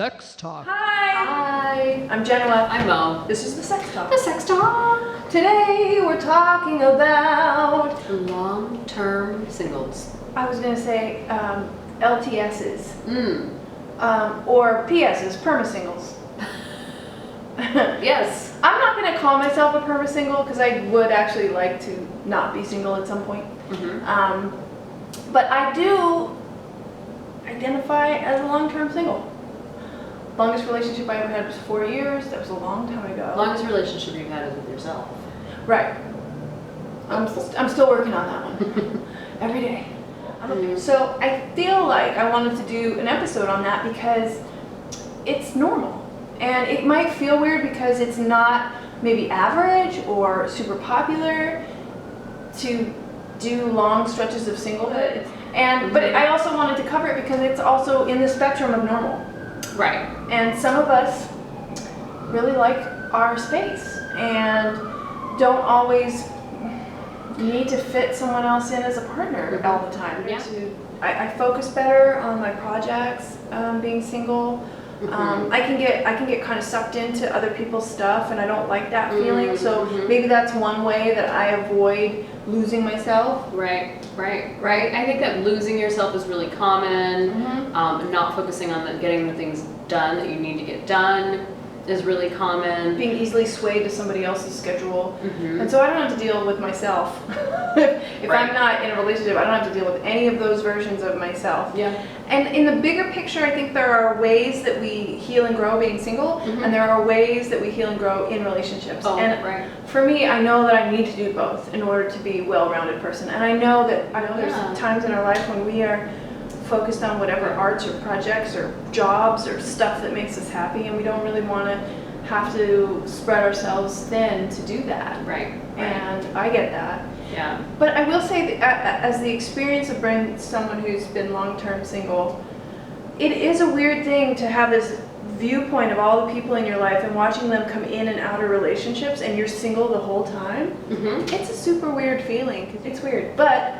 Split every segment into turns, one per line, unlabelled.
Sex Talk.
Hi! I'm Jenoa.
I'm Mou.
This is the Sex Talk.
The Sex Talk.
Today we're talking about
Long-term singles.
I was going to say LTSs. Or PSs, perma-singles.
Yes.
I'm not going to call myself a perma-single because I would actually like to not be single at some point. But I do identify as a long-term single. Longest relationship I ever had was 4 years. That was a long time ago.
Longest relationship you've had is with yourself.
Right. I'm still working on that one. Every day. So I feel like I wanted to do an episode on that because it's normal. And it might feel weird because it's not maybe average or super popular to do long stretches of singlehood. But I also wanted to cover it because it's also in the spectrum of normal.
Right.
And some of us really like our space and don't always need to fit someone else in as a partner all the time.
Yeah.
I focus better on my projects, being single. I can get kind of sucked into other people's stuff, and I don't like that feeling. So maybe that's one way that I avoid losing myself.
Right. I think that losing yourself is really common. Not focusing on getting the things done that you need to get done is really common.
Being easily swayed to somebody else's schedule. And so I don't have to deal with myself. If I'm not in a relationship, I don't have to deal with any of those versions of myself.
Yeah.
And in the bigger picture, I think there are ways that we heal and grow being single, and there are ways that we heal and grow in relationships. For me, I know that I need to do both in order to be a well-rounded person. And I know there's times in our life when we are focused on whatever arts or projects or jobs or stuff that makes us happy, and we don't really want to have to spread ourselves thin to do that.
Right.
And I get that.
Yeah.
But I will say that as the experience of being someone who's been long-term single, it is a weird thing to have this viewpoint of all the people in your life and watching them come in and out of relationships and you're single the whole time. It's a super weird feeling. It's weird. But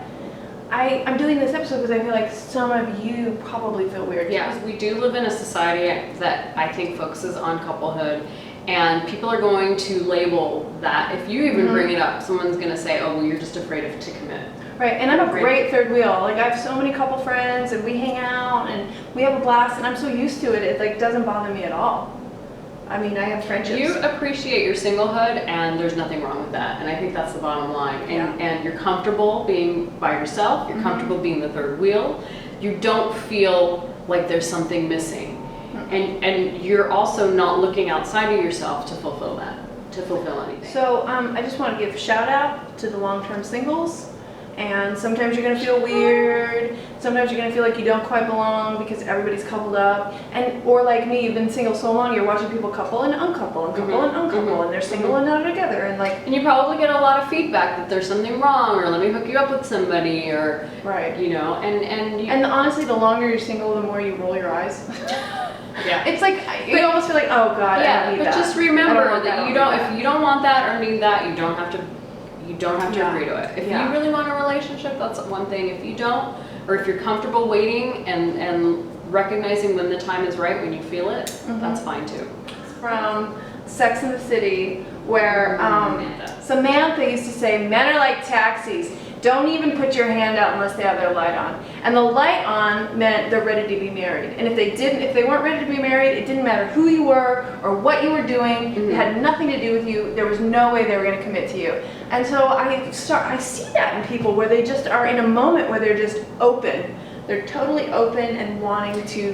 I'm doing this episode because I feel like some of you probably feel weird.
Yeah, we do live in a society that I think focuses on couplehood, and people are going to label that. If you even bring it up, someone's going to say, oh, well, you're just afraid to commit.
Right, and I'm a great third wheel. Like, I have so many couple friends, and we hang out, and we have a blast, and I'm so used to it, it like doesn't bother me at all. I mean, I have friendships.
You appreciate your singlehood, and there's nothing wrong with that. And I think that's the bottom line. And you're comfortable being by yourself. You're comfortable being the third wheel. You don't feel like there's something missing. And you're also not looking outside of yourself to fulfill that, to fulfill anything.
So I just want to give a shout out to the long-term singles. And sometimes you're going to feel weird. Sometimes you're going to feel like you don't quite belong because everybody's coupled up. Or like me, you've been single so long, you're watching people couple and uncouple and couple and uncouple, and they're single and now together. And
you probably get a lot of feedback that there's something wrong, or let me hook you up with somebody, or you know, and
honestly, the longer you're single, the more you roll your eyes.
Yeah.
It's like you almost feel like, oh God, I don't need that.
But just remember that if you don't want that or need that, you don't have to agree to it. If you really want a relationship, that's one thing. If you don't, or if you're comfortable waiting and recognizing when the time is right, when you feel it, that's fine too.
It's from Sex and the City, where Samantha used to say, men are like taxis. Don't even put your hand out unless they have their light on. And the light on meant they're ready to be married. And if they weren't ready to be married, it didn't matter who you were or what you were doing. It had nothing to do with you. There was no way they were going to commit to you. And so I see that in people where they just are in a moment where they're just open. They're totally open and wanting to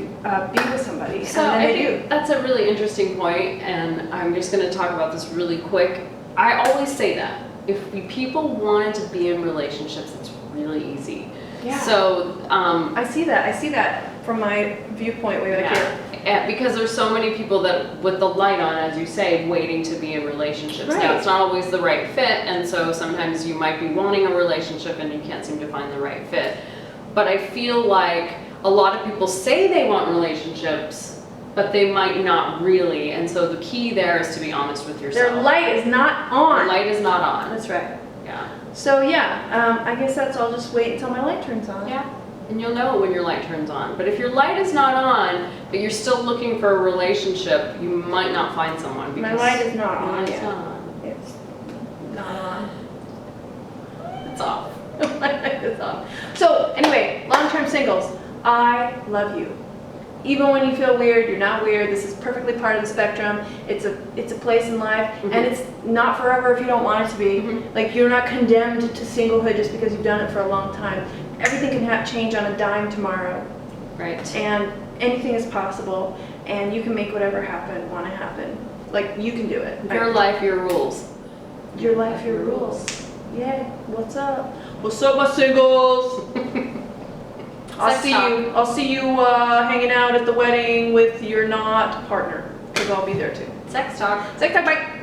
be with somebody.
So I think that's a really interesting point, and I'm just going to talk about this really quick. I always say that. If people wanted to be in relationships, it's really easy.
Yeah.
So
I see that from my viewpoint way back here.
Because there's so many people that, with the light on, as you say, waiting to be in relationships.
Right.
Now, it's not always the right fit, and so sometimes you might be wanting a relationship and you can't seem to find the right fit. But I feel like a lot of people say they want relationships, but they might not really, and so the key there is to be honest with yourself.
Their light is not on.
The light is not on.
That's right.
Yeah.
So I guess I'll just wait until my light turns on.
Yeah. And you'll know when your light turns on. But if your light is not on, but you're still looking for a relationship, you might not find someone.
My light is not on
It's
yet.
not on.
It's not on.
It's off.
My light is off. So anyway, long-term singles, I love you. Even when you feel weird, you're not weird. This is perfectly part of the spectrum. It's a place in life, and it's not forever if you don't want it to be. Like, you're not condemned to singlehood just because you've done it for a long time. Everything can change on a dime tomorrow.
Right.
And anything is possible, and you can make whatever want to happen. Like, you can do it.
Your life, your rules.
Your life, your rules. Yeah. What's up? What's up, my singles? I'll see you hanging out at the wedding with your not partner, because I'll be there too.
Sex talk.
Sex talk, bye.